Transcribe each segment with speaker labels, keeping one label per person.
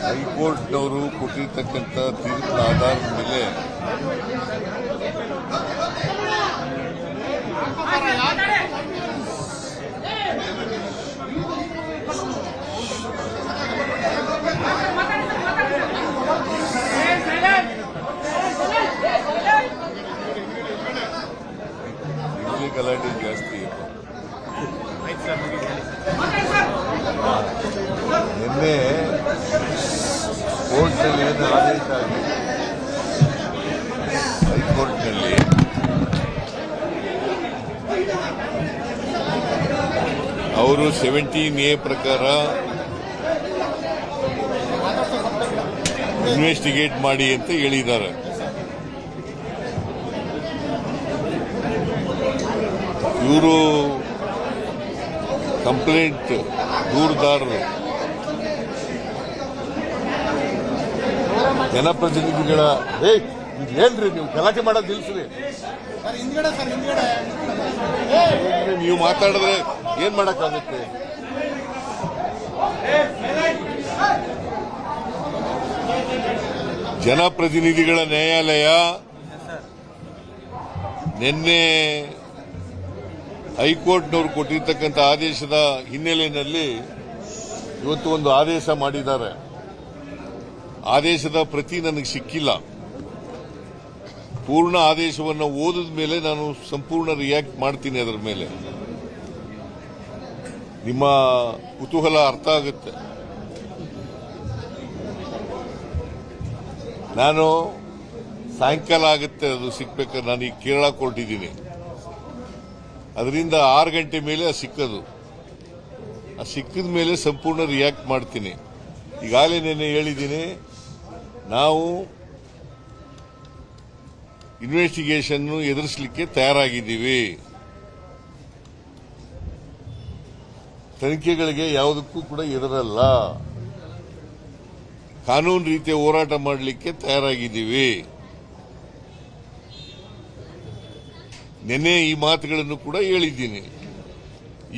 Speaker 1: ಹೈಕೋರ್ಟ್ನವರು ಕೊಟ್ಟಿರ್ತಕ್ಕಂಥ ತೀರ್ಪಿನ ಆಧಾರದ ಮೇಲೆ ಇಲ್ಲಿ ಗಲಾಟೆ ಜಾಸ್ತಿ. ನಿನ್ನೆ ಕೋರ್ಟ್ನಲ್ಲಿ ಏನು ಆದೇಶ ಆಗಿದೆ, ಹೈಕೋರ್ಟ್ನಲ್ಲಿ ಅವರು 17A ಪ್ರಕಾರ ಇನ್ವೆಸ್ಟಿಗೇಟ್ ಮಾಡಿ ಅಂತ ಹೇಳಿದ್ದಾರೆ. ಇವರು ಕಂಪ್ಲೇಂಟ್ ದೂರುದಾರರು ಜನಪ್ರತಿನಿಧಿಗಳ ಏನ್ರಿ ನೀವು ಗಲಾಟೆ ಮಾಡೋದು ನಿಲ್ಸ್ರಿ, ನೀವು ಮಾತಾಡಿದ್ರೆ ಏನ್ ಮಾಡಕ್ಕಾಗುತ್ತೆ? ಜನಪ್ರತಿನಿಧಿಗಳ ನ್ಯಾಯಾಲಯ ನಿನ್ನೆ ಹೈಕೋರ್ಟ್ನವರು ಕೊಟ್ಟಿರ್ತಕ್ಕಂಥ ಆದೇಶದ ಹಿನ್ನೆಲೆಯಲ್ಲಿ ಇವತ್ತು ಒಂದು ಆದೇಶ ಮಾಡಿದ್ದಾರೆ. ಆದೇಶದ ಪ್ರತಿ ನನಗೆ ಸಿಕ್ಕಿಲ್ಲ. ಪೂರ್ಣ ಆದೇಶವನ್ನು ಓದಿದ ಮೇಲೆ ನಾನು ಸಂಪೂರ್ಣ ರಿಯಾಕ್ಟ್ ಮಾಡ್ತೀನಿ. ಅದರ ಮೇಲೆ ನಿಮ್ಮ ಕುತೂಹಲ ಅರ್ಥ ಆಗುತ್ತೆ. ನಾನು ಸಾಯಂಕಾಲ ಆಗುತ್ತೆ ಅದು ಸಿಕ್ಬೇಕಾದ್ರೆ, ನಾನು ಈಗ ಕೇರಳ ಕೊಟ್ಟಿದ್ದೀನಿ. ಅದರಿಂದ 6 ಗಂಟೆ ಮೇಲೆ ಅದು ಸಿಕ್ಕದು. ಆ ಸಿಕ್ಕಿದ ಮೇಲೆ ಸಂಪೂರ್ಣ ರಿಯಾಕ್ಟ್ ಮಾಡ್ತೀನಿ. ಈಗಾಗಲೇ ನಿನ್ನೆ ಹೇಳಿದ್ದೀನಿ, ನಾವು ಇನ್ವೆಸ್ಟಿಗೇಷನ್ ಎದುರಿಸಲಿಕ್ಕೆ ತಯಾರಾಗಿದ್ದೀವಿ. ತನಿಖೆಗಳಿಗೆ ಯಾವುದಕ್ಕೂ ಕೂಡ ಎದುರಲ್ಲ. ಕಾನೂನು ರೀತಿಯ ಹೋರಾಟ ಮಾಡಲಿಕ್ಕೆ ತಯಾರಾಗಿದ್ದೀವಿ. ನಿನ್ನೆ ಈ ಮಾತುಗಳನ್ನು ಕೂಡ ಹೇಳಿದ್ದೀನಿ.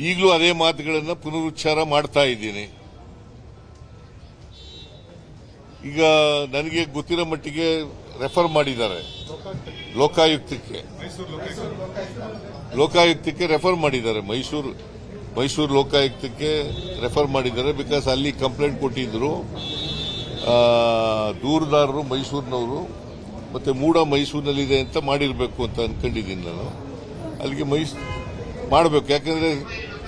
Speaker 1: ಈಗಲೂ ಅದೇ ಮಾತುಗಳನ್ನು ಪುನರುಚ್ಚಾರ ಮಾಡ್ತಾ ಇದ್ದೀನಿ. ಈಗ ನನಗೆ ಗೊತ್ತಿರೋ ಮಟ್ಟಿಗೆ ರೆಫರ್ ಮಾಡಿದ್ದಾರೆ ಲೋಕಾಯುಕ್ತಕ್ಕೆ ರೆಫರ್ ಮಾಡಿದ್ದಾರೆ. ಮೈಸೂರು ಲೋಕಾಯುಕ್ತಕ್ಕೆ ರೆಫರ್ ಮಾಡಿದ್ದಾರೆ. ಬಿಕಾಸ್ ಅಲ್ಲಿ ಕಂಪ್ಲೇಂಟ್ ಕೊಟ್ಟಿದ್ರು ದೂರುದಾರರು ಮೈಸೂರಿನವರು, ಮತ್ತೆ ಮೂಡ ಮೈಸೂರಿನಲ್ಲಿದೆ ಅಂತ ಮಾಡಿರಬೇಕು ಅಂತ ಅನ್ಕೊಂಡಿದ್ದೀನಿ ನಾನು. ಅಲ್ಲಿಗೆ ಮಾಡಬೇಕು, ಯಾಕಂದ್ರೆ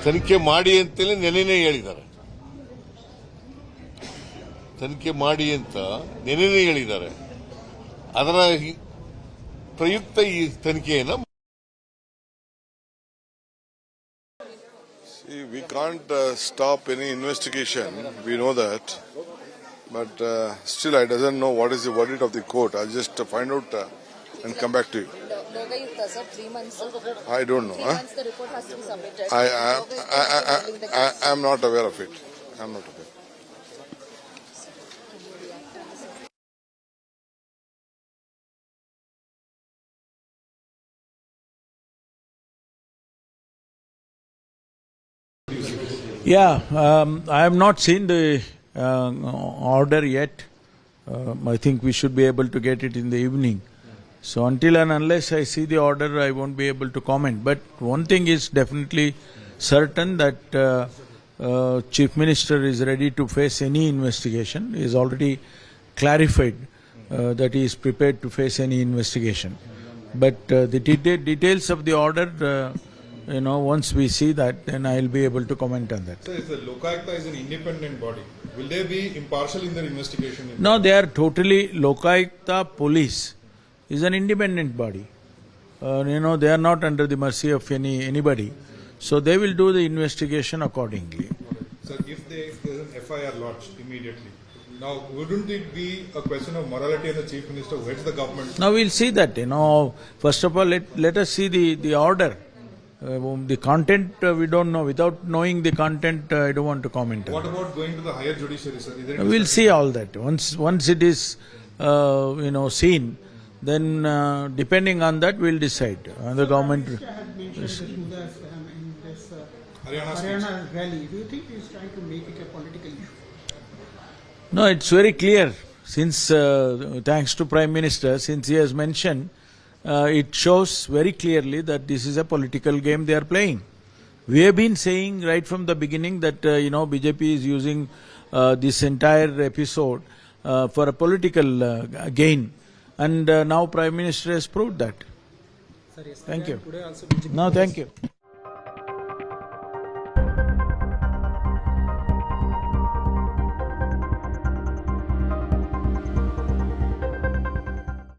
Speaker 1: ತನಿಖೆ ಮಾಡಿ ಅಂತಲೇ ನೆನೆನೇ ಹೇಳಿದ್ದಾರೆ. ತನಿಖೆ ಮಾಡಿ ಅಂತ ನೆನೆನೇ ಹೇಳಿದ್ದಾರೆ. ಅದರ ಪ್ರಯುಕ್ತ ಈ ತನಿಖೆಯನ್ನು we can't stop any investigation, we know that, but still I doesn't know what is the verdict of the court. I'll just find out and come back to you.
Speaker 2: Lokayukta sir, 3 months.
Speaker 1: I don't know.
Speaker 2: 3 months the report has to be submitted.
Speaker 1: I'm not aware of it. I'm not aware.
Speaker 3: Yeah, I have not seen the order yet. I think we should be able to get it in the evening. So until and unless I see the order, I won't be able to comment. But one thing is definitely certain, that Chief Minister is ready to face any investigation. He has already clarified that he is prepared to face any investigation. But the details of the order, once we see that, then I will be able to comment on that.
Speaker 4: So, if the Lokayukta is an independent body, will they be impartial in their investigation?
Speaker 3: No, they are totally, Lokayukta police is an independent body. They are not under the mercy of anybody. So they will do the investigation accordingly.
Speaker 4: Sir, if there is an FIR lodged immediately, now wouldn't it be a question of morality and the Chief Minister who heads the government?
Speaker 3: Now we'll see that. First of all, let us see the order. The content we don't know. Without knowing the content, I don't want to comment on.
Speaker 4: What about going to the higher judiciary, sir?
Speaker 3: We'll see all that. Once it is seen, then depending on that we'll decide. The government
Speaker 5: in this Haryana rally. Do you think he is trying to make it a political issue?
Speaker 3: No, it's very clear. Since, thanks to Prime Minister, since he has mentioned, it shows very clearly that this is a political game they are playing. We have been saying right from the beginning that, BJP is using this entire episode for a political gain. And now Prime Minister has proved that.
Speaker 5: Sir, yes,
Speaker 3: Thank you.
Speaker 5: today also BJP
Speaker 3: No, thank you.